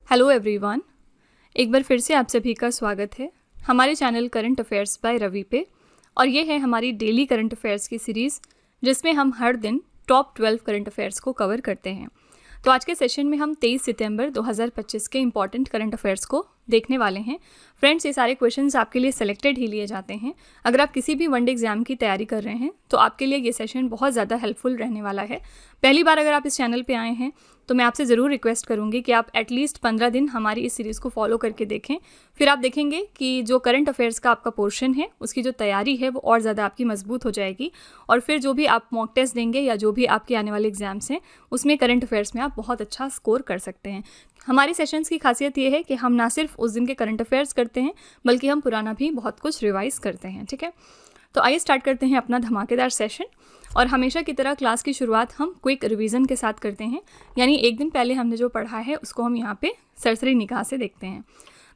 Hello everyone, एक बार फिर से आप सभी का स्वागत है हमारे channel current affairs by Ravi पे। और ये है हमारी डेली करंट अफेयर्स की सीरीज़ जिसमें हम हर दिन टॉप 12 करंट अफेयर्स को कवर करते हैं। तो आज के सेशन में हम 23 सितंबर 2025 के इंपॉर्टेंट करंट अफेयर्स को देखने वाले हैं। फ्रेंड्स, ये सारे क्वेश्चंस आपके लिए सेलेक्टेड ही लिए जाते हैं। अगर आप किसी भी वनडे एग्जाम की तैयारी कर रहे हैं तो आपके लिए ये सेशन बहुत ज़्यादा हेल्पफुल रहने वाला है। पहली बार अगर आप इस चैनल पे आए हैं तो मैं आपसे ज़रूर रिक्वेस्ट करूँगी कि आप एटलीस्ट 15 दिन हमारी इस सीरीज़ को फॉलो करके देखें। फिर आप देखेंगे कि जो करंट अफेयर्स का आपका पोर्शन है उसकी जो तैयारी है वो और ज़्यादा आपकी मजबूत हो जाएगी। और फिर जो भी आप मॉक टेस्ट देंगे या जो भी आपके आने वाले एग्जाम्स हैं उसमें करंट अफेयर्स में आप बहुत अच्छा स्कोर कर सकते हैं। हमारी सेशंस की खासियत ये है कि हम ना सिर्फ उस दिन के करंट अफेयर्स करते हैं बल्कि हम पुराना भी बहुत कुछ रिवाइज करते हैं। ठीक है, तो आइए स्टार्ट करते हैं अपना धमाकेदार सेशन। और हमेशा की तरह क्लास की शुरुआत हम क्विक रिवीजन के साथ करते हैं, यानी एक दिन पहले हमने जो पढ़ा है उसको हम यहाँ पे सरसरी निगाह से देखते हैं।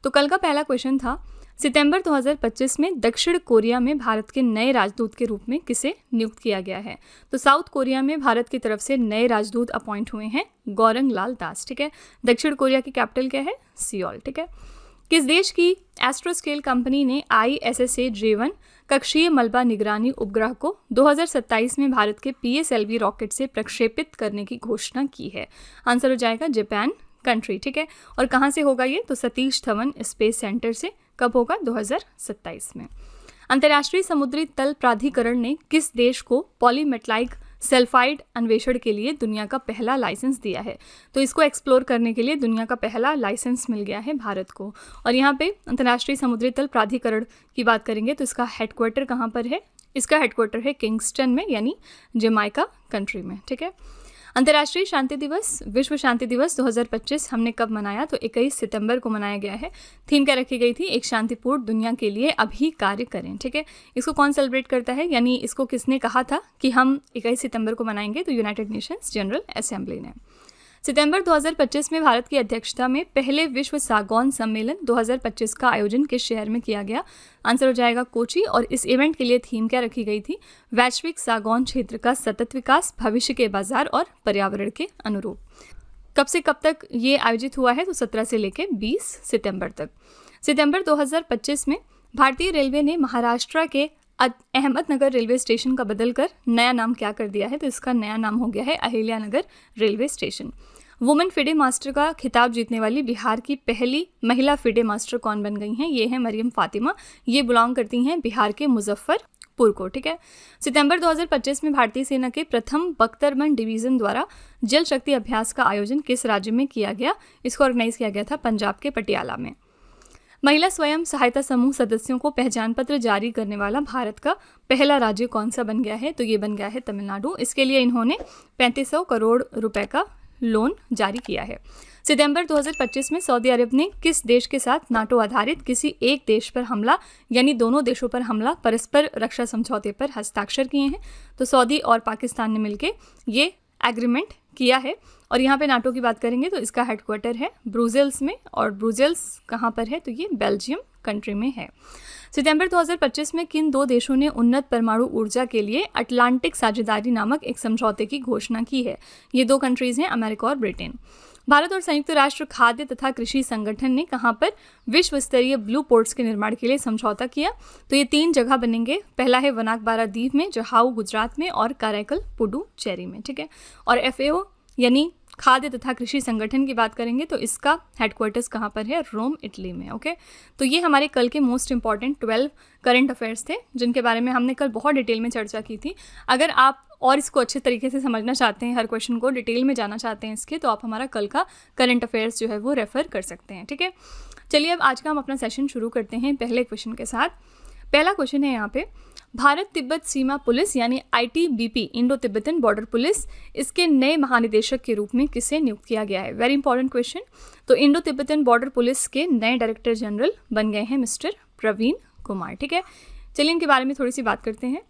तो कल का पहला क्वेश्चन था, सितंबर 2025 में दक्षिण कोरिया में भारत के नए राजदूत के रूप में किसे नियुक्त किया गया है। तो साउथ कोरिया में भारत की तरफ से नए राजदूत अपॉइंट हुए हैं गौरंग लाल दास। ठीक है, दक्षिण कोरिया की कैपिटल क्या है? सियोल। ठीक है, किस देश की एस्ट्रोस्केल कंपनी ने ISSA J1 कक्षीय मलबा निगरानी उपग्रह को 2027 में भारत के PSLV रॉकेट से प्रक्षेपित करने की घोषणा की है? आंसर हो जाएगा जापान कंट्री। ठीक है, और कहाँ से होगा ये? तो सतीश धवन स्पेस सेंटर से। कब होगा? 2027 में। अंतर्राष्ट्रीय समुद्री तल प्राधिकरण ने किस देश को पॉलीमेटलाइक सल्फाइड अन्वेषण के लिए दुनिया का पहला लाइसेंस दिया है? तो इसको एक्सप्लोर करने के लिए दुनिया का पहला लाइसेंस मिल गया है भारत को। और यहाँ पे अंतर्राष्ट्रीय समुद्री तल प्राधिकरण की बात करेंगे तो इसका हेडक्वार्टर कहाँ पर है? इसका हेडक्वार्टर है किंगस्टन में, यानी जमाइका कंट्री में। ठीक है, अंतर्राष्ट्रीय शांति दिवस, विश्व शांति दिवस 2025 हमने कब मनाया? तो 21 सितंबर को मनाया गया है। थीम क्या रखी गई थी? एक शांतिपूर्ण दुनिया के लिए अभी कार्य करें। ठीक है, इसको कौन सेलिब्रेट करता है, यानी इसको किसने कहा था कि हम 21 सितंबर को मनाएंगे? तो यूनाइटेड नेशंस जनरल असेंबली ने। सितंबर 2025 में भारत की अध्यक्षता में पहले विश्व सागौन सम्मेलन 2025 का आयोजन किस शहर में किया गया? आंसर हो जाएगा कोची। और इस इवेंट के लिए थीम क्या रखी गई थी? वैश्विक सागौन क्षेत्र का सतत विकास, भविष्य के बाजार और पर्यावरण के अनुरूप। कब से कब तक ये आयोजित हुआ है? तो 17 से लेकर 20 सितंबर तक। सितंबर 2025 में भारतीय रेलवे ने महाराष्ट्र के अहमदनगर रेलवे स्टेशन का बदलकर नया नाम क्या कर दिया है? तो इसका नया नाम हो गया है Ahilyanagar railway station. Women FIDE master का खिताब जीतने वाली बिहार की पहली महिला फिडे मास्टर कौन बन गई हैं? ये है मरियम फातिमा। ये बिलोंग करती हैं बिहार के मुजफ्फरपुर को। ठीक है, सितंबर 2025 में भारतीय सेना के प्रथम बख्तरबंद डिवीजन द्वारा जल शक्ति अभ्यास का आयोजन किस राज्य में किया गया? इसको ऑर्गेनाइज किया गया था पंजाब के पटियाला में। महिला स्वयं सहायता समूह सदस्यों को पहचान पत्र जारी करने वाला भारत का पहला राज्य कौन सा बन गया है? तो ये बन गया है तमिलनाडु। इसके लिए इन्होंने 3500 करोड़ रुपए का लोन जारी किया है। सितंबर 2025 में सऊदी अरब ने किस देश के साथ नाटो आधारित किसी एक देश पर हमला, यानी दोनों देशों पर हमला, परस्पर रक्षा समझौते पर हस्ताक्षर किए हैं? तो सऊदी और पाकिस्तान ने मिलकर ये एग्रीमेंट किया है। और यहाँ पे नाटो की बात करेंगे तो इसका हेडक्वार्टर है ब्रुसेल्स में। और ब्रुसेल्स कहाँ पर है? तो ये बेल्जियम कंट्री में है। सितंबर 2025 में किन दो देशों ने उन्नत परमाणु ऊर्जा के लिए अटलांटिक साझेदारी नामक एक समझौते की घोषणा की है? ये दो कंट्रीज हैं, अमेरिका और ब्रिटेन। भारत और संयुक्त राष्ट्र खाद्य तथा कृषि संगठन ने कहाँ पर विश्व स्तरीय ब्लू पोर्ट्स के निर्माण के लिए समझौता किया? तो ये 3 जगह बनेंगे। पहला है वनाकबारा द्वीप में, जहाऊ गुजरात में, और काराइकल पुडुचेरी में। ठीक है, और FAO यानी खाद्य तथा कृषि संगठन की बात करेंगे तो इसका हेडक्वार्टर्स कहाँ पर है? रोम, इटली में। ओके, तो ये हमारे कल के मोस्ट इंपॉर्टेंट 12 करंट अफेयर्स थे जिनके बारे में हमने कल बहुत डिटेल में चर्चा की थी। अगर आप और इसको अच्छे तरीके से समझना चाहते हैं, हर क्वेश्चन को डिटेल में जाना चाहते हैं इसके, तो आप हमारा कल का करंट अफेयर्स जो है वो रेफर कर सकते हैं। ठीक है, चलिए अब आज का हम अपना सेशन शुरू करते हैं पहले क्वेश्चन के साथ। पहला क्वेश्चन है यहाँ पे, भारत तिब्बत सीमा पुलिस यानी ITBP Indo Tibetan border police, इसके नए महानिदेशक के रूप में किसे नियुक्त किया गया है? Very important question. तो इंडो तिब्बतन बॉर्डर पुलिस के नए डायरेक्टर जनरल बन गए हैं मिस्टर प्रवीण कुमार। ठीक है, चलिए इनके बारे में थोड़ी सी बात करते हैं।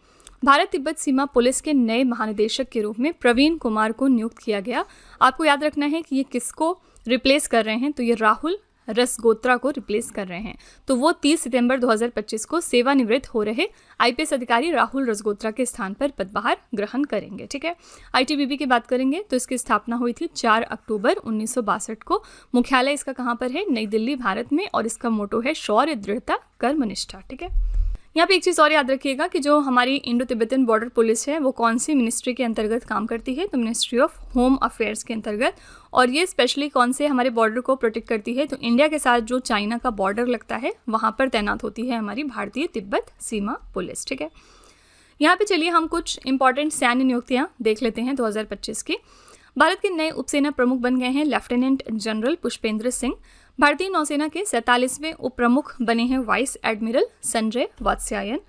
भारत तिब्बत सीमा पुलिस के नए महानिदेशक के रूप में प्रवीण कुमार को नियुक्त किया गया। आपको याद रखना है कि ये किसको रिप्लेस कर रहे हैं? तो ये राहुल रसगोत्रा को रिप्लेस कर रहे हैं। तो वो 30 सितंबर 2025 को सेवानिवृत्त हो रहे आईपीएस अधिकारी राहुल रसगोत्रा के स्थान पर पदभार ग्रहण करेंगे। ठीक है, आईटीबीपी की बात करेंगे तो इसकी स्थापना हुई थी 4 अक्टूबर 1962 को। मुख्यालय इसका कहाँ पर है? नई दिल्ली, भारत में, और इसका मोटो है शौर्य, दृढ़ता, कर्मनिष्ठा। ठीक है, यहाँ पे एक चीज़ और याद रखिएगा कि जो हमारी इंडो तिब्बतन बॉर्डर पुलिस है वो कौन सी मिनिस्ट्री के अंतर्गत काम करती है? तो मिनिस्ट्री ऑफ होम अफेयर्स के अंतर्गत। और ये स्पेशली कौन से हमारे बॉर्डर को प्रोटेक्ट करती है? तो इंडिया के साथ जो चाइना का बॉर्डर लगता है वहाँ पर तैनात होती है हमारी भारतीय तिब्बत सीमा पुलिस। ठीक है, यहाँ पे चलिए हम कुछ इंपॉर्टेंट सैन्य नियुक्तियाँ देख लेते हैं 2025 की। भारत के नए उपसेना प्रमुख बन गए हैं लेफ्टिनेंट जनरल पुष्पेंद्र सिंह। भारतीय नौसेना के 47वें उप प्रमुख बने हैं वाइस एडमिरल संजय वात्स्यायन।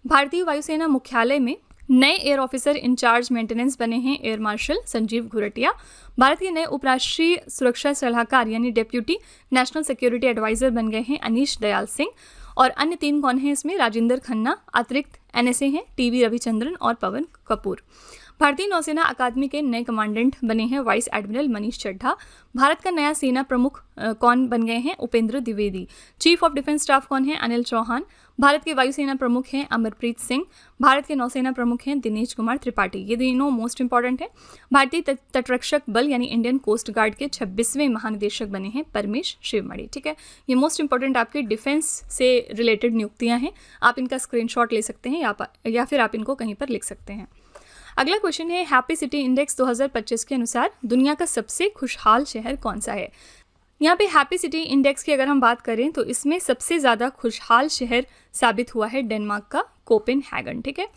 भारतीय वायुसेना मुख्यालय में नए एयर ऑफिसर इंचार्ज मेंटेनेंस बने हैं एयर मार्शल संजीव घुरटिया। भारत के नए उपराष्ट्रीय सुरक्षा सलाहकार यानी डेप्यूटी नेशनल सिक्योरिटी एडवाइजर बन गए हैं अनीश दयाल सिंह। और अन्य 3 कौन हैं इसमें? राजेंद्र खन्ना, अतिरिक्त एनएसए हैं टीवी रविचंद्रन और पवन कपूर। भारतीय नौसेना अकादमी के नए कमांडेंट बने हैं वाइस एडमिरल मनीष चड्ढा। भारत का नया सेना प्रमुख कौन बन गए हैं? Upendra Dwivedi. Chief of defence staff कौन है? अनिल चौहान। भारत के वायुसेना प्रमुख हैं अमरप्रीत सिंह। भारत के नौसेना प्रमुख हैं दिनेश कुमार त्रिपाठी। ये तीनों मोस्ट इंपॉर्टेंट है। भारतीय तटरक्षक बल यानी इंडियन कोस्ट गार्ड के 26वें महानिदेशक बने हैं परमेश शिवमणि। ठीक है, ये मोस्ट इंपॉर्टेंट आपके डिफेंस से रिलेटेड नियुक्तियां हैं। आप इनका स्क्रीनशॉट ले सकते हैं या फिर आप इनको कहीं पर लिख सकते हैं। अगला क्वेश्चन है, हैप्पी सिटी इंडेक्स 2025 के अनुसार दुनिया का सबसे खुशहाल शहर कौन सा है? यहाँ पे हैप्पी सिटी इंडेक्स की अगर हम बात करें तो इसमें सबसे ज़्यादा खुशहाल शहर साबित हुआ है डेनमार्क का कोपेनहेगन। ठीक है,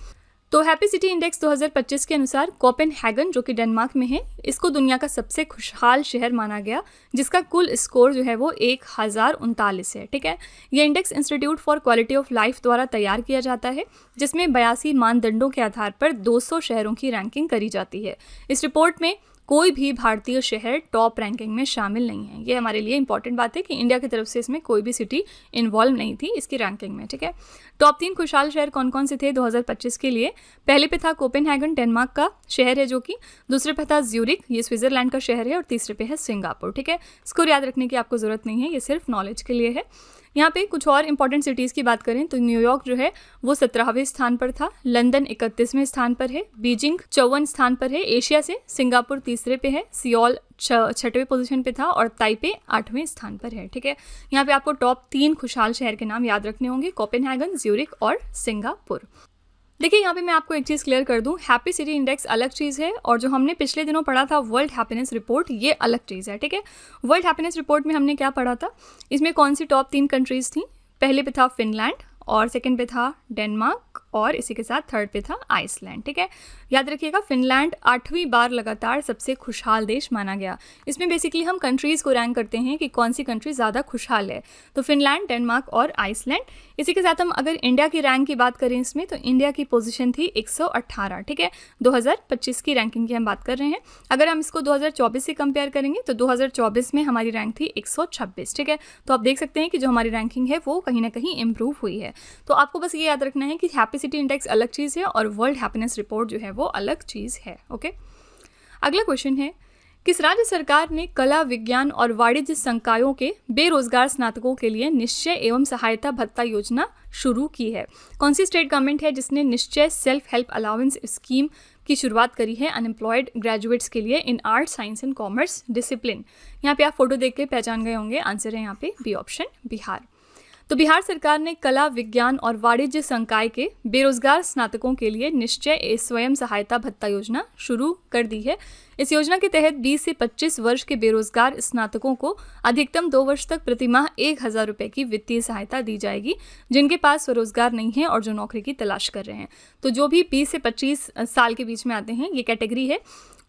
तो हैप्पी सिटी इंडेक्स 2025 के अनुसार कोपेनहेगन जो कि डेनमार्क में है इसको दुनिया का सबसे खुशहाल शहर माना गया, जिसका कुल स्कोर जो है वो 1039 है। ठीक है, ये index institute for quality of life द्वारा तैयार किया जाता है, जिसमें 82 मानदंडों के आधार पर 200 शहरों की रैंकिंग करी जाती है। इस रिपोर्ट में कोई भी भारतीय शहर टॉप रैंकिंग में शामिल नहीं है। ये हमारे लिए इंपॉर्टेंट बात है कि इंडिया की तरफ से इसमें कोई भी सिटी इन्वॉल्व नहीं थी इसकी रैंकिंग में। ठीक है, टॉप 3 खुशहाल शहर कौन कौन से थे 2025 के लिए? पहले पे था कोपेनहेगन, डेनमार्क का शहर है जो कि। दूसरे पे था ज्यूरिख, ये स्विट्जरलैंड का शहर है। और तीसरे पे है सिंगापुर। ठीक है, इसको याद रखने की आपको जरूरत नहीं है, ये सिर्फ नॉलेज के लिए है। यहाँ पे कुछ और इंपॉर्टेंट सिटीज़ की बात करें तो न्यूयॉर्क जो है वो 17वें स्थान पर था, लंदन 31वें स्थान पर है, बीजिंग 54 स्थान पर है एशिया से, सिंगापुर तीसरे पे है, सियोल 6वें पोजीशन पे था और ताइपे 8वें स्थान पर है। ठीक है, यहाँ पे आपको टॉप 3 खुशहाल शहर के नाम याद रखने होंगे, कोपेनहेगन, ज्यूरिख और सिंगापुर। देखिए यहाँ पे मैं आपको एक चीज़ क्लियर कर दूं, हैप्पी सिटी इंडेक्स अलग चीज़ है और जो हमने पिछले दिनों पढ़ा था वर्ल्ड हैप्पीनेस रिपोर्ट ये अलग चीज़ है। ठीक है, वर्ल्ड हैप्पीनेस रिपोर्ट में हमने क्या पढ़ा था, इसमें कौन सी टॉप 3 कंट्रीज़ थी? पहले पे था फिनलैंड और सेकंड पे था डेनमार्क और इसी के साथ थर्ड पे था आइसलैंड। ठीक है, याद रखिएगा फिनलैंड 8वीं बार लगातार सबसे खुशहाल देश माना गया। इसमें बेसिकली हम कंट्रीज़ को रैंक करते हैं कि कौन सी कंट्री ज़्यादा खुशहाल है, तो फिनलैंड, डेनमार्क और आइसलैंड। इसी के साथ हम अगर इंडिया की रैंक की बात करें इसमें तो इंडिया की पोजीशन थी 118। ठीक है, 2025 की रैंकिंग की हम बात कर रहे हैं। अगर हम इसको 2024 से कंपेयर करेंगे तो 2024 में हमारी रैंक थी 126। ठीक है, तो आप देख सकते हैं कि जो हमारी रैंकिंग है वो कहीं ना कहीं इम्प्रूव हुई है। तो आपको बस ये याद रखना है कि हैप्पी सिटी इंडेक्स अलग चीज़ है और वर्ल्ड हैप्पीनेस रिपोर्ट जो है वो अलग चीज़ है। ओके, अगला क्वेश्चन है, किस राज्य सरकार ने कला, विज्ञान और वाणिज्य संकायों के बेरोजगार स्नातकों के लिए निश्चय एवं सहायता भत्ता योजना शुरू की है? कौन सी स्टेट गवर्नमेंट है जिसने निश्चय सेल्फ हेल्प अलाउंस स्कीम की शुरुआत करी है अनएम्प्लॉयड ग्रेजुएट्स के लिए इन art, science and commerce discipline? यहाँ पे आप फोटो देख के पहचान गए होंगे, आंसर है यहाँ पे बी ऑप्शन, बिहार। तो बिहार सरकार ने कला, विज्ञान और वाणिज्य संकाय के बेरोजगार स्नातकों के लिए निश्चय स्वयं सहायता भत्ता योजना शुरू कर दी है। इस योजना के तहत 20 से 25 वर्ष के बेरोजगार स्नातकों को अधिकतम 2 वर्ष तक प्रतिमाह 1000 रुपये की वित्तीय सहायता दी जाएगी, जिनके पास स्वरोजगार नहीं है और जो नौकरी की तलाश कर रहे हैं। तो जो भी 20 से 25 साल के बीच में आते हैं, ये कैटेगरी है,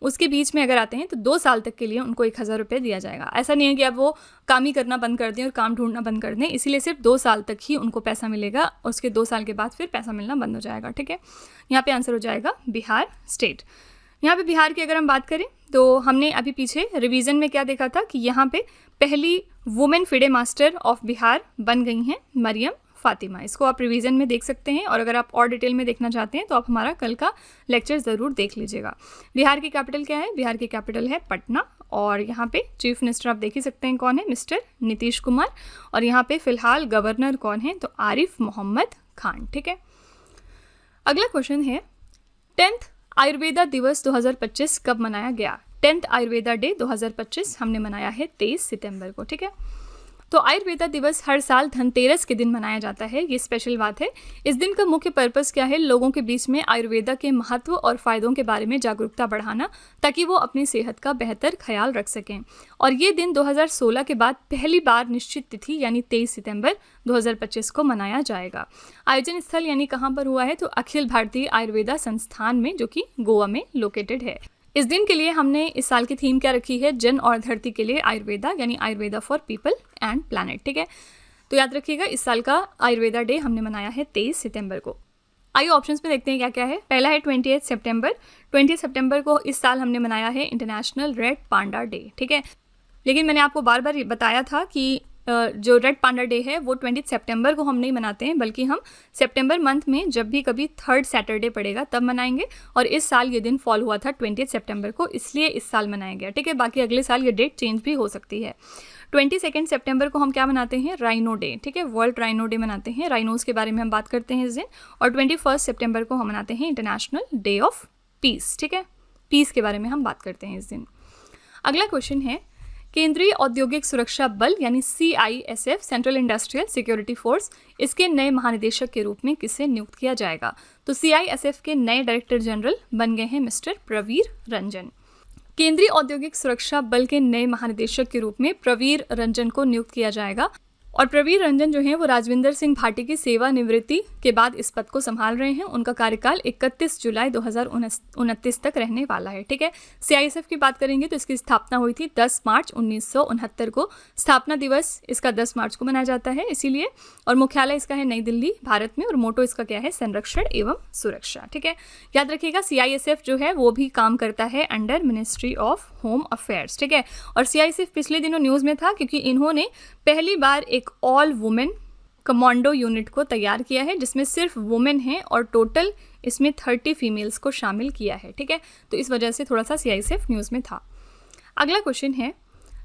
उसके बीच में अगर आते हैं तो 2 साल तक के लिए उनको 1000 रुपये दिया जाएगा। ऐसा नहीं है कि अब वो काम ही करना बंद कर दें और काम ढूंढना बंद कर दें, इसीलिए सिर्फ 2 साल तक ही उनको पैसा मिलेगा, उसके 2 साल के बाद फिर पैसा मिलना बंद हो जाएगा। ठीक है, यहाँ पे आंसर हो जाएगा बिहार स्टेट। यहाँ पे बिहार की अगर हम बात करें तो हमने अभी पीछे रिवीजन में क्या देखा था कि यहाँ पे पहली women FIDE master of Bihar बन गई हैं मरियम फातिमा। इसको आप रिवीजन में देख सकते हैं और अगर आप और डिटेल में देखना चाहते हैं तो आप हमारा कल का लेक्चर ज़रूर देख लीजिएगा। बिहार की कैपिटल क्या है? बिहार की कैपिटल है पटना और यहाँ पे चीफ मिनिस्टर आप देख ही सकते हैं कौन है, मिस्टर नीतीश कुमार। और यहाँ पे फिलहाल गवर्नर कौन है, तो आरिफ मोहम्मद खान। ठीक है, अगला क्वेश्चन है 10th आयुर्वेदा दिवस 2025 कब मनाया गया। 10th आयुर्वेदा डे 2025 हमने मनाया है 23 सितंबर को। ठीक है, तो आयुर्वेदा दिवस हर साल धनतेरस के दिन मनाया जाता है, ये स्पेशल बात है। इस दिन का मुख्य पर्पस क्या है, लोगों के बीच में आयुर्वेदा के महत्व और फायदों के बारे में जागरूकता बढ़ाना, ताकि वो अपनी सेहत का बेहतर ख्याल रख सकें। और ये दिन 2016 के बाद पहली बार निश्चित तिथि यानी 23 सितंबर 2025 को मनाया जाएगा। आयोजन स्थल यानी कहाँ पर हुआ है, तो अखिल भारतीय आयुर्वेदा संस्थान में, जो कि गोवा में लोकेटेड है। इस दिन के लिए हमने इस साल की थीम क्या रखी है, जन और धरती के लिए आयुर्वेदा, यानी Ayurveda for people and planet. ठीक है, तो याद रखिएगा इस साल का आयुर्वेदा डे हमने मनाया है 23 सितंबर को। आइए ऑप्शंस में देखते हैं क्या क्या है। पहला है 28 सितंबर। 20 सितंबर को इस साल हमने मनाया है इंटरनेशनल रेड पांडा डे। ठीक है, लेकिन मैंने आपको बार बार बताया था कि जो रेड पांडा डे है वो 20 सितंबर को हम नहीं मनाते हैं, बल्कि हम सितंबर मंथ में जब भी कभी 3rd सैटरडे पड़ेगा तब मनाएंगे। और इस साल ये दिन फॉल हुआ था 20 सितंबर को, इसलिए इस साल मनाया गया। ठीक है, बाकी अगले साल ये डेट चेंज भी हो सकती है। 22 सितंबर को हम क्या मनाते हैं, राइनो डे। ठीक है, वर्ल्ड राइनो डे मनाते हैं, राइनोज के बारे में हम बात करते हैं इस दिन। और 21 सितंबर को हम मनाते हैं इंटरनेशनल डे ऑफ पीस। ठीक है, पीस के बारे में हम बात करते हैं इस दिन। अगला क्वेश्चन है केंद्रीय औद्योगिक सुरक्षा बल यानी CISF, central industrial security force, इसके नए महानिदेशक के रूप में किसे नियुक्त किया जाएगा। तो CISF के नए डायरेक्टर जनरल बन गए हैं मिस्टर प्रवीर रंजन। केंद्रीय औद्योगिक सुरक्षा बल के नए महानिदेशक के रूप में प्रवीर रंजन को नियुक्त किया जाएगा। और प्रवीर रंजन जो हैं वो राजविंदर सिंह भाटी की सेवानिवृत्ति के बाद इस पद को संभाल रहे हैं। उनका कार्यकाल 31 जुलाई 2029 तक रहने वाला है। ठीक है, CISF की बात करेंगे तो इसकी स्थापना हुई थी 10 मार्च 1969 को। स्थापना दिवस इसका 10 मार्च को मनाया जाता है इसीलिए। और मुख्यालय इसका है नई दिल्ली भारत में। और मोटो इसका क्या है, संरक्षण एवं सुरक्षा। ठीक है, याद रखिएगा CISF जो है वो भी काम करता है under ministry of home affairs. ठीक है, और CISF पिछले दिनों न्यूज़ में था क्योंकि इन्होंने पहली बार एक ऑल वुमेन कमांडो यूनिट को तैयार किया है, जिसमें सिर्फ वुमेन हैं और टोटल इसमें 30 फीमेल्स को शामिल किया है। ठीक है, तो इस वजह से थोड़ा सा CISF न्यूज़ में था। अगला क्वेश्चन है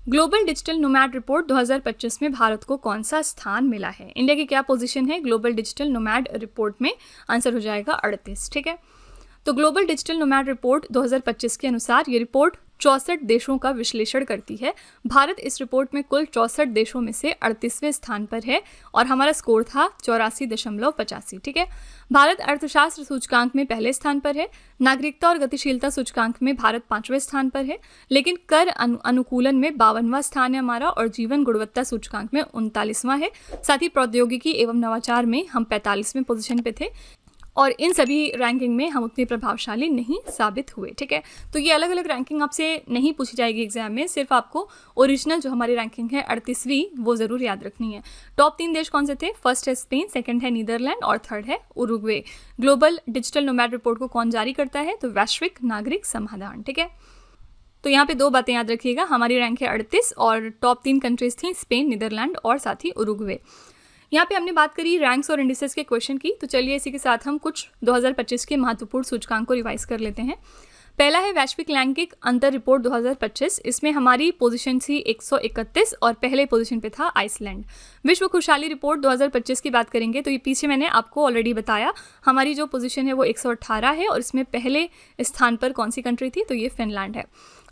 ग्लोबल डिजिटल नोमैड रिपोर्ट 2025 में भारत को कौन सा स्थान मिला है। इंडिया की क्या पोजीशन है ग्लोबल डिजिटल नोमैड रिपोर्ट में, आंसर हो जाएगा 38। ठीक है, तो ग्लोबल डिजिटल नोमैड रिपोर्ट 2025 के अनुसार ये रिपोर्ट 64 देशों का विश्लेषण करती है। भारत इस रिपोर्ट में कुल 64 देशों में से 38वें स्थान पर है और हमारा स्कोर था 84.85। ठीक है, भारत अर्थशास्त्र सूचकांक में पहले स्थान पर है। नागरिकता और गतिशीलता सूचकांक में भारत 5वें स्थान पर है, लेकिन कर अनुकूलन में 52वां स्थान है हमारा। और जीवन गुणवत्ता सूचकांक में 39वां है। साथ ही प्रौद्योगिकी एवं नवाचार में हम 45वें पोजीशन पे थे। और इन सभी रैंकिंग में हम उतने प्रभावशाली नहीं साबित हुए। ठीक है, तो ये अलग अलग रैंकिंग आपसे नहीं पूछी जाएगी एग्जाम में, सिर्फ आपको ओरिजिनल जो हमारी रैंकिंग है 38वीं वो ज़रूर याद रखनी है। टॉप 3 देश कौन से थे, फर्स्ट है स्पेन, सेकंड है नीदरलैंड और थर्ड है Uruguay. Global digital nomad report को कौन जारी करता है, तो वैश्विक नागरिक समाधान। ठीक है, तो यहाँ पे 2 बातें याद रखिएगा, हमारी रैंक है 38 और टॉप 3 कंट्रीज थी स्पेन, नीदरलैंड और साथ ही उरुग्वे। यहाँ पे हमने बात करी रैंक्स और इंडिसेस के क्वेश्चन की, तो चलिए इसी के साथ हम कुछ 2025 के महत्वपूर्ण सूचकांक को रिवाइज कर लेते हैं। पहला है वैश्विक लैंगिक अंतर रिपोर्ट 2025। इसमें हमारी पोजीशन थी 131 और पहले पोजीशन पे था आइसलैंड। विश्व खुशहाली रिपोर्ट 2025 की बात करेंगे तो ये पीछे मैंने आपको ऑलरेडी बताया, हमारी जो पोजीशन है वो 118 है और इसमें पहले स्थान पर कौन सी कंट्री थी, तो ये फिनलैंड है।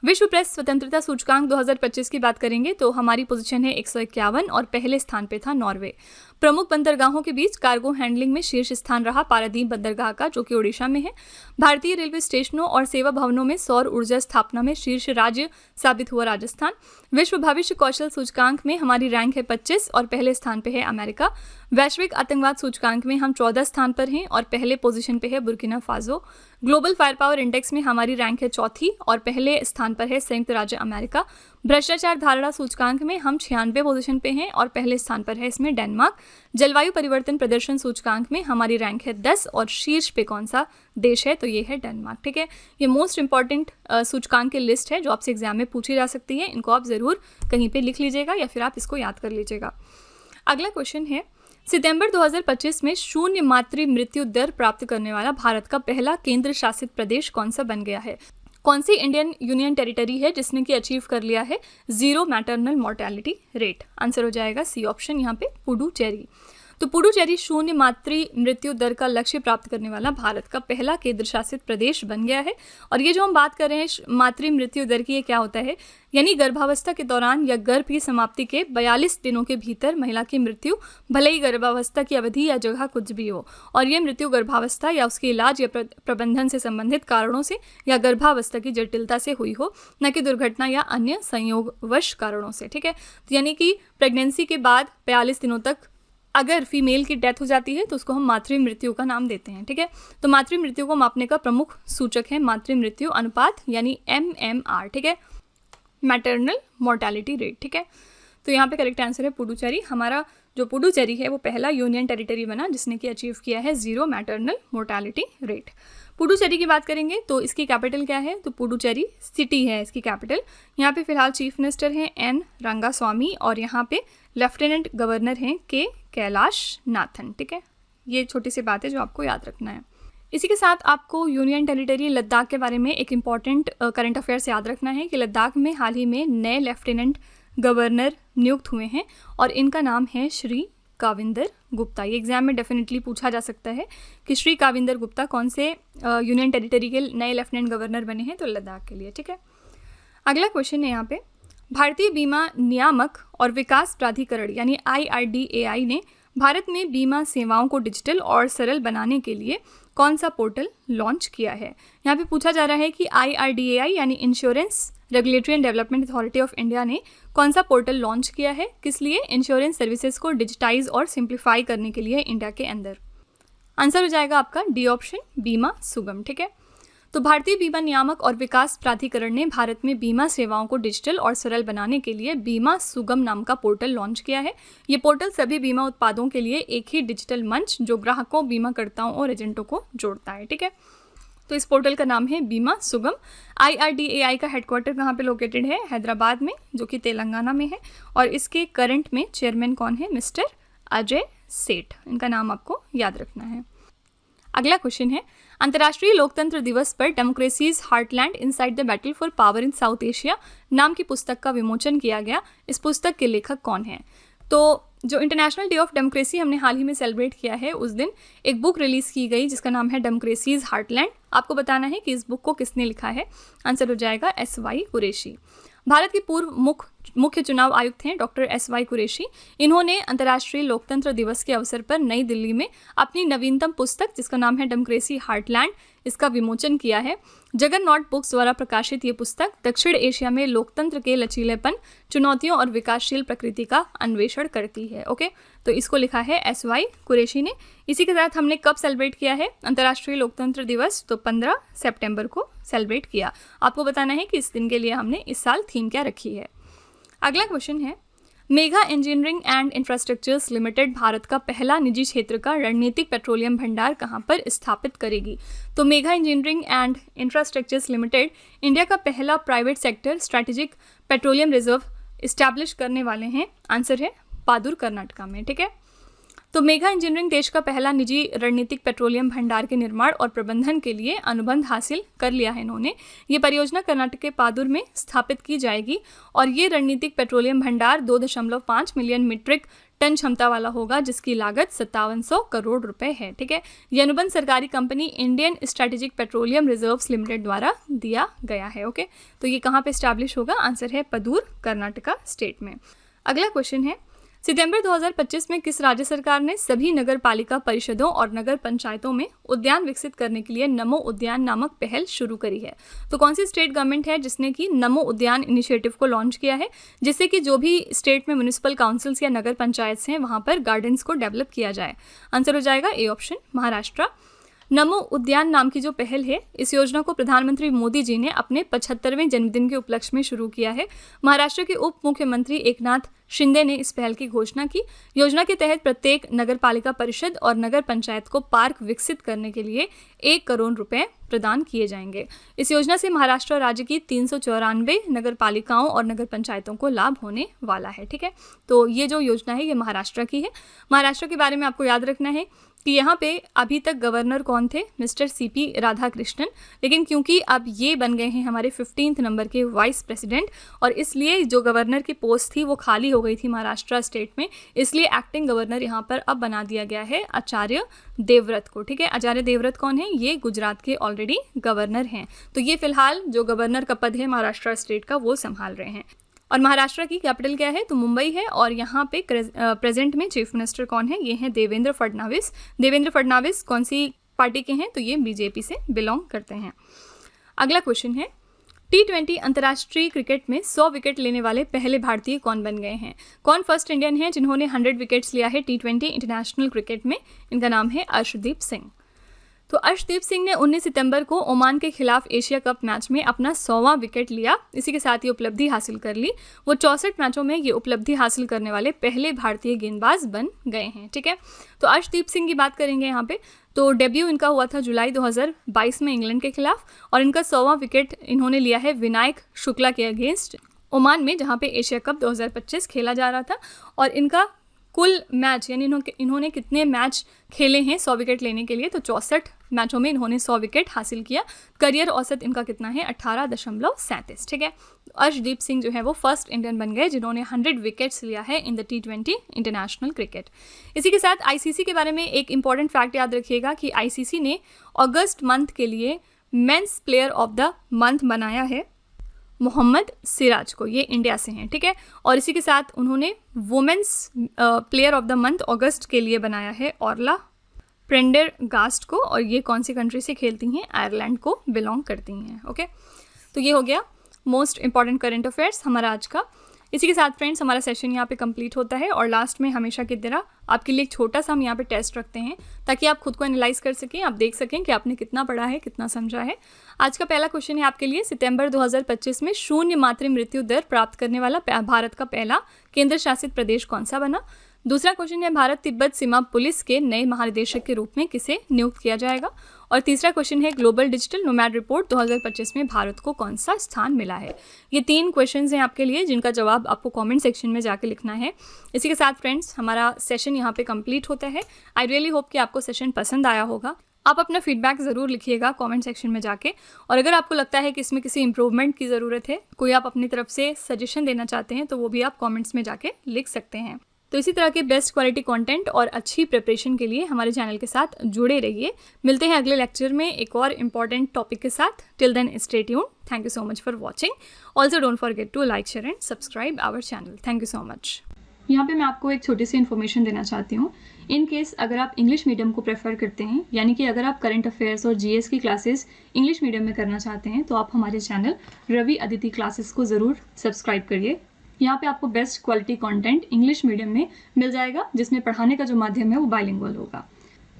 विश्व प्रेस स्वतंत्रता सूचकांक 2025 की बात करेंगे तो हमारी पोजीशन है 151 और पहले स्थान पे था नॉर्वे। प्रमुख बंदरगाहों के बीच कार्गो हैंडलिंग में शीर्ष स्थान रहा पारादीप बंदरगाह का, जो कि ओडिशा में है। भारतीय रेलवे स्टेशनों और सेवा भवनों में सौर ऊर्जा स्थापना में शीर्ष राज्य साबित हुआ राजस्थान। विश्व भविष्य कौशल सूचकांक में हमारी रैंक है 25 और पहले स्थान पे है अमेरिका। वैश्विक आतंकवाद सूचकांक में हम 14 स्थान पर हैं और पहले पोजीशन पे है Burkina Faso. Global fire power index में हमारी रैंक है 4थी और पहले स्थान पर है संयुक्त राज्य अमेरिका। भ्रष्टाचार धारणा सूचकांक में हम 96 पोजीशन पे हैं और पहले स्थान पर है इसमें डेनमार्क। जलवायु परिवर्तन प्रदर्शन सूचकांक में हमारी रैंक है 10 और शीर्ष पे कौन सा देश है, तो ये है डेनमार्क। ठीक है, ये मोस्ट इंपॉर्टेंट सूचकांक की लिस्ट है जो आपसे एग्जाम में पूछी जा सकती है। इनको आप ज़रूर कहीं पे लिख लीजिएगा या फिर आप इसको याद कर लीजिएगा। अगला क्वेश्चन है सितंबर 2025 में शून्य मातृ मृत्यु दर प्राप्त करने वाला भारत का पहला केंद्र शासित प्रदेश कौन सा बन गया है। कौन सी इंडियन यूनियन टेरिटरी है जिसने कि अचीव कर लिया है 0 मैटरनल मोर्टेलिटी रेट? आंसर हो जाएगा सी ऑप्शन यहाँ पे पुडुचेरी। तो पुडुचेरी 0 मातृ मृत्यु दर का लक्ष्य प्राप्त करने वाला भारत का पहला केंद्र शासित प्रदेश बन गया है। और ये जो हम बात कर रहे हैं मातृ मृत्यु दर की, ये क्या होता है, यानी गर्भावस्था के दौरान या गर्भ की समाप्ति के 42 दिनों के भीतर महिला की मृत्यु, भले ही गर्भावस्था की अवधि या जगह कुछ भी हो, और ये मृत्यु गर्भावस्था या उसके इलाज या प्रबंधन से संबंधित कारणों से या गर्भावस्था की जटिलता से हुई हो, न कि दुर्घटना या अन्य संयोगवश कारणों से। ठीक है, तो यानी कि प्रेगनेंसी के बाद 42 दिनों तक अगर फीमेल की डेथ हो जाती है तो उसको हम मातृ मृत्यु का नाम देते हैं। ठीक है, तो मातृ मृत्यु को मापने का प्रमुख सूचक है मातृ मृत्यु अनुपात यानी MMR। ठीक है, मैटरनल मोर्टेलिटी रेट। ठीक है, तो यहाँ पे करेक्ट आंसर है पुडुचेरी। हमारा जो पुडुचेरी है वो पहला यूनियन टेरिटरी बना जिसने कि अचीव किया है 0 मैटरनल मोर्टेलिटी रेट। पुडुचेरी की बात करेंगे तो इसकी कैपिटल क्या है, तो पुडुचेरी सिटी है इसकी कैपिटल। यहाँ पे फिलहाल चीफ मिनिस्टर हैं N रंगास्वामी और यहाँ पे लेफ्टिनेंट गवर्नर हैं K कैलाश नाथन। ठीक है, ये छोटी सी बात है जो आपको याद रखना है। इसी के साथ आपको यूनियन टेरिटरी लद्दाख के बारे में एक इम्पॉर्टेंट करंट अफेयर्स याद रखना है कि लद्दाख में हाल ही में नए लेफ्टिनेंट गवर्नर नियुक्त हुए हैं और इनका नाम है श्री काविंदर गुप्ता। ये एग्जाम में डेफिनेटली पूछा जा सकता है कि श्री काविंदर गुप्ता कौन से यूनियन टेरिटरी के नए लेफ्टिनेंट गवर्नर बने हैं, तो लद्दाख के लिए। ठीक है, अगला क्वेश्चन है यहाँ पे, भारतीय बीमा नियामक और विकास प्राधिकरण यानी IRDAI ने भारत में बीमा सेवाओं को डिजिटल और सरल बनाने के लिए कौन सा पोर्टल लॉन्च किया है? यहाँ पे पूछा जा रहा है कि IRDAI यानी insurance regulatory and development authority of India ने कौन सा पोर्टल लॉन्च किया है, किस लिए? इंश्योरेंस सर्विसेज को डिजिटाइज और सिंप्लीफाई करने के लिए इंडिया के अंदर। आंसर हो जाएगा आपका डी ऑप्शन, बीमा सुगम। ठीक है, तो भारतीय बीमा नियामक और विकास प्राधिकरण ने भारत में बीमा सेवाओं को डिजिटल और सरल बनाने के लिए बीमा सुगम नाम का पोर्टल लॉन्च किया है। ये पोर्टल सभी बीमा उत्पादों के लिए एक ही डिजिटल मंच जो ग्राहकों, बीमाकर्ताओं और एजेंटों को जोड़ता है। ठीक है, तो इस पोर्टल का नाम है बीमा सुगम। IRDAI का हेडक्वार्टर कहाँ पे लोकेटेड है? हैदराबाद में, जो कि तेलंगाना में है। और इसके करंट में चेयरमैन कौन है? मिस्टर अजय सेठ। इनका नाम आपको याद रखना है। अगला क्वेश्चन है, अंतर्राष्ट्रीय लोकतंत्र दिवस पर democracies heartland inside the battle for power in south Asia नाम की पुस्तक का विमोचन किया गया। इस पुस्तक के लेखक कौन है? तो जो इंटरनेशनल डे ऑफ डेमोक्रेसी हमने हाल ही में सेलिब्रेट किया है, उस दिन एक बुक रिलीज़ की गई जिसका नाम है डेमोक्रेसीज हार्टलैंड। आपको बताना है कि इस बुक को किसने लिखा है। आंसर हो जाएगा SY कुरैशी। भारत के पूर्व मुख्य चुनाव आयुक्त हैं डॉक्टर SY कुरैशी। इन्होंने अंतर्राष्ट्रीय लोकतंत्र दिवस के अवसर पर नई दिल्ली में अपनी नवीनतम पुस्तक जिसका नाम है डेमोक्रेसी हार्टलैंड, इसका विमोचन किया है। जगरनॉट बुक्स द्वारा प्रकाशित ये पुस्तक दक्षिण एशिया में लोकतंत्र के लचीलेपन, चुनौतियों और विकासशील प्रकृति का अन्वेषण करती है। ओके, तो इसको लिखा है SY कुरैशी ने। इसी के साथ हमने कब सेलिब्रेट किया है अंतर्राष्ट्रीय लोकतंत्र दिवस? तो 15 सितंबर को सेलिब्रेट किया। आपको बताना है कि इस दिन के लिए हमने इस साल थीम क्या रखी है। अगला क्वेश्चन है, mega engineering and infrastructures limited Bharat का पहला निजी क्षेत्र का रणनीतिक पेट्रोलियम भंडार कहां पर स्थापित करेगी? तो mega engineering and infrastructures limited India का पहला private sector strategic petroleum reserve establish करने वाले हैं। आंसर है पादुर, कर्नाटका में। ठीक है, तो मेगा इंजीनियरिंग देश का पहला निजी रणनीतिक पेट्रोलियम भंडार के निर्माण और प्रबंधन के लिए अनुबंध हासिल कर लिया है इन्होंने। ये परियोजना कर्नाटक के पादुर में स्थापित की जाएगी और ये रणनीतिक पेट्रोलियम भंडार 2.5 मिलियन मीट्रिक टन क्षमता वाला होगा जिसकी लागत 5700 करोड़ रुपए है। ठीक है, ये अनुबंध सरकारी company Indian strategic petroleum reserves limited द्वारा दिया गया है। ओके, तो ये कहाँ पे स्टैब्लिश होगा? आंसर है पदूर, कर्नाटका स्टेट में। अगला क्वेश्चन है, सितंबर 2025 में किस राज्य सरकार ने सभी नगर पालिका परिषदों और नगर पंचायतों में उद्यान विकसित करने के लिए नमो उद्यान नामक पहल शुरू करी है? तो कौन सी स्टेट गवर्नमेंट है जिसने कि नमो उद्यान इनिशिएटिव को लॉन्च किया है, जिससे कि जो भी स्टेट में म्युनिसिपल काउंसिल्स या नगर पंचायत हैं वहाँ पर गार्डन्स को डेवलप किया जाए? आंसर हो जाएगा ए ऑप्शन, महाराष्ट्र। नमो उद्यान नाम की जो पहल है, इस योजना को प्रधानमंत्री मोदी जी ने अपने 75वें जन्मदिन के उपलक्ष्य में शुरू किया है। महाराष्ट्र के उप मुख्यमंत्री एकनाथ शिंदे ने इस पहल की घोषणा की। योजना के तहत प्रत्येक नगर पालिका परिषद और नगर पंचायत को पार्क विकसित करने के लिए 1 करोड़ रुपए प्रदान किए जाएंगे। इस योजना से महाराष्ट्र राज्य की 394 नगर पालिकाओं और नगर पंचायतों को लाभ होने वाला है। ठीक है, तो ये जो योजना है ये महाराष्ट्र की है। महाराष्ट्र के बारे में आपको याद रखना है कि यहाँ पे अभी तक गवर्नर कौन थे, मिस्टर सीपी राधाकृष्णन, लेकिन क्योंकि अब ये बन गए हैं हमारे 15 नंबर के वाइस प्रेसिडेंट और इसलिए जो गवर्नर की पोस्ट थी वो खाली हो गई थी महाराष्ट्र स्टेट में, इसलिए एक्टिंग गवर्नर यहाँ पर अब बना दिया गया है आचार्य देवव्रत को। ठीक है, आचार्य देवव्रत कौन है, ये गुजरात के ऑलरेडी गवर्नर हैं, तो ये फिलहाल जो गवर्नर का पद है महाराष्ट्र स्टेट का वो संभाल रहे हैं। और महाराष्ट्र की कैपिटल क्या है, तो मुंबई है। और यहाँ पे प्रेजेंट में चीफ मिनिस्टर कौन है, ये हैं देवेंद्र फडणवीस। देवेंद्र फडणवीस कौन सी पार्टी के हैं, तो ये बीजेपी से बिलोंग करते हैं। अगला क्वेश्चन है, T20 अंतर्राष्ट्रीय क्रिकेट में 100 विकेट लेने वाले पहले भारतीय कौन बन गए हैं? कौन फर्स्ट इंडियन है जिन्होंने 100 विकेट्स लिया है T20 इंटरनेशनल क्रिकेट में? इनका नाम है अर्शदीप सिंह। तो अर्शदीप सिंह ने 19 सितंबर को ओमान के खिलाफ एशिया कप मैच में अपना 100वां विकेट लिया, इसी के साथ ये उपलब्धि हासिल कर ली। वो 64 मैचों में ये उपलब्धि हासिल करने वाले पहले भारतीय गेंदबाज बन गए हैं। ठीक है, तो अर्शदीप सिंह की बात करेंगे यहाँ पे, तो डेब्यू इनका हुआ था जुलाई 2022 में इंग्लैंड के खिलाफ और इनका 100वां विकेट इन्होंने लिया है विनायक शुक्ला के अगेंस्ट ओमान में, जहाँ पे एशिया कप 2025 खेला जा रहा था। और इनका कुल मैच यानी इन्होंने कितने मैच खेले हैं 100 विकेट लेने के लिए, तो 64 मैचों में इन्होंने 100 विकेट हासिल किया। करियर औसत इनका कितना है, 18.37। ठीक है, अर्शदीप सिंह जो है वो फर्स्ट इंडियन बन गए जिन्होंने 100 विकेट्स लिया है in the T20 international cricket. इसी के साथ आईसीसी के बारे में एक इंपॉर्टेंट फैक्ट याद रखिएगा कि आईसीसी ने अगस्त मंथ के लिए men's player of the month बनाया है मोहम्मद सिराज को, ये इंडिया से हैं। ठीक है, और इसी के साथ उन्होंने women's player of the month अगस्त के लिए बनाया है ऑर्ला प्रेंडरगास्ट को, और ये कौन सी कंट्री से खेलती हैं, आयरलैंड को बिलोंग करती हैं। ओके, तो ये हो गया मोस्ट इंपॉर्टेंट करंट अफेयर्स हमारा आज का। इसी के साथ फ्रेंड्स हमारा सेशन यहाँ पे कंप्लीट होता है और लास्ट में हमेशा की तरह आपके लिए एक छोटा सा हम यहाँ पे टेस्ट रखते हैं ताकि आप खुद को एनालाइज कर सकें, आप देख सकें कि आपने कितना पढ़ा है, कितना समझा है। आज का पहला क्वेश्चन है आपके लिए, सितंबर 2025 में शून्य मातृ मृत्यु दर प्राप्त करने वाला भारत का पहला केंद्र शासित प्रदेश कौन सा बना? दूसरा क्वेश्चन है, भारत तिब्बत सीमा पुलिस के नए महानिदेशक के रूप में किसे नियुक्त किया जाएगा? और तीसरा क्वेश्चन है, ग्लोबल डिजिटल नोमैड रिपोर्ट 2025 में भारत को कौन सा स्थान मिला है? ये 3 क्वेश्चंस हैं आपके लिए जिनका जवाब आपको कमेंट सेक्शन में जाके लिखना है। इसी के साथ फ्रेंड्स हमारा सेशन यहाँ पे कंप्लीट होता है। आई रियली होप कि आपको सेशन पसंद आया होगा। आप अपना फीडबैक ज़रूर लिखिएगा कमेंट सेक्शन में जाके, और अगर आपको लगता है कि इसमें किसी इंप्रूवमेंट की ज़रूरत है, कोई आप अपनी तरफ से सजेशन देना चाहते हैं, तो वो भी आप कमेंट्स में जाके लिख सकते हैं। तो इसी तरह के बेस्ट क्वालिटी कंटेंट और अच्छी प्रिपरेशन के लिए हमारे चैनल के साथ जुड़े रहिए। मिलते हैं अगले लेक्चर में एक और इम्पॉर्टेंट टॉपिक के साथ। Till then stay tuned. Thank you so much for watching. Also don't forget to like, share and subscribe our channel. Thank you so much. यहाँ पे मैं आपको एक छोटी सी इन्फॉर्मेशन देना चाहती हूँ। इन केस अगर आप इंग्लिश मीडियम को प्रेफर करते हैं, यानी कि अगर आप करंट अफेयर्स और जीएस की क्लासेस इंग्लिश मीडियम में करना चाहते हैं, तो आप हमारे चैनल रवि अदिति क्लासेस को ज़रूर सब्सक्राइब करिए। यहाँ पे आपको best quality content English medium में मिल जाएगा, जिसमें पढ़ाने का जो माध्यम है वो बाइलिंगुअल होगा।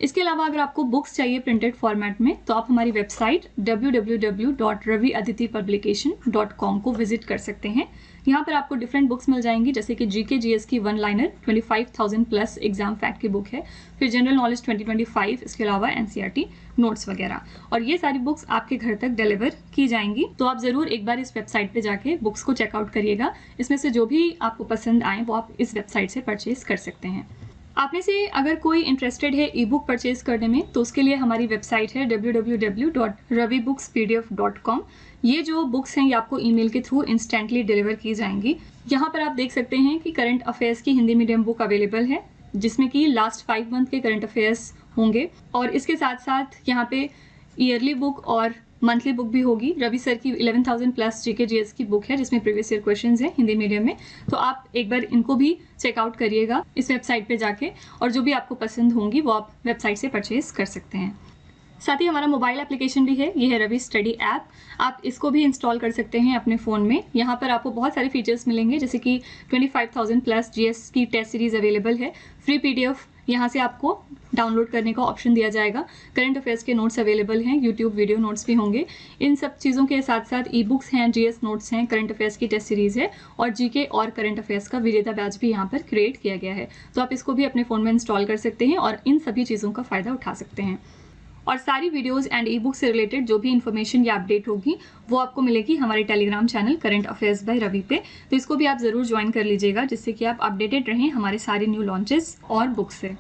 इसके अलावा अगर आपको बुक्स चाहिए प्रिंटेड फॉर्मेट में, तो आप हमारी वेबसाइट www.raviaditipublication.com को विजिट कर सकते हैं। यहाँ पर आपको डिफरेंट बुक्स मिल जाएंगी, जैसे कि जीके जीएस की 1 लाइनर 25,000 प्लस एग्जाम फैक्ट की बुक है, फिर जनरल नॉलेज 2025, इसके अलावा एनसीईआरटी नोट्स वगैरह, और ये सारी बुक्स आपके घर तक डिलीवर की जाएंगी। तो आप ज़रूर एक बार इस वेबसाइट पे जाके बुक्स को चेकआउट करिएगा। इसमें से जो भी आपको पसंद आए वो आप इस वेबसाइट से परचेज कर सकते हैं। आप में से अगर कोई इंटरेस्टेड है ई बुक परचेज करने में, तो उसके लिए हमारी वेबसाइट है www.ravibookspdf.com। ये जो बुक्स हैं ये आपको ईमेल के थ्रू इंस्टेंटली डिलीवर की जाएंगी। यहाँ पर आप देख सकते हैं कि करंट अफेयर्स की हिंदी मीडियम बुक अवेलेबल है, जिसमें कि लास्ट 5 मंथ के करंट अफेयर्स होंगे, और इसके साथ साथ यहाँ पे ईयरली बुक और मंथली बुक भी होगी। रवि सर की 11,000 प्लस जीके जीएस की बुक है, जिसमें प्रीवियस ईयर क्वेश्चंस हैं हिंदी मीडियम में। तो आप एक बार इनको भी चेकआउट करिएगा इस वेबसाइट पे जाके, और जो भी आपको पसंद होंगी वो आप वेबसाइट से परचेज कर सकते हैं। साथ ही हमारा मोबाइल एप्लीकेशन भी है, ये है रवि स्टडी ऐप। आप इसको भी इंस्टॉल कर सकते हैं अपने फ़ोन में। यहाँ पर आपको बहुत सारे फीचर्स मिलेंगे, जैसे कि 25,000 प्लस जीएस की टेस्ट सीरीज अवेलेबल है, फ्री पीडीएफ यहाँ से आपको डाउनलोड करने का ऑप्शन दिया जाएगा, करंट अफेयर्स के नोट्स अवेलेबल हैं, यूट्यूब वीडियो नोट्स भी होंगे। इन सब चीज़ों के साथ साथ ई बुक्स हैं, जीएस नोट्स हैं, करंट अफेयर्स की टेस्ट सीरीज़ है, और जीके और करंट अफेयर्स का विजेता बैच भी यहाँ पर क्रिएट किया गया है। तो आप इसको भी अपने फ़ोन में इंस्टॉल कर सकते हैं और इन सभी चीज़ों का फ़ायदा उठा सकते हैं। और सारी वीडियोस एंड ई बुक से रिलेटेड जो भी इन्फॉर्मेशन या अपडेट होगी वो आपको मिलेगी हमारे Telegram channel current affairs by Ravi पे। तो इसको भी आप ज़रूर ज्वाइन कर लीजिएगा, जिससे कि आप अपडेटेड रहें हमारे सारे न्यू लॉन्चेस और बुक्स से।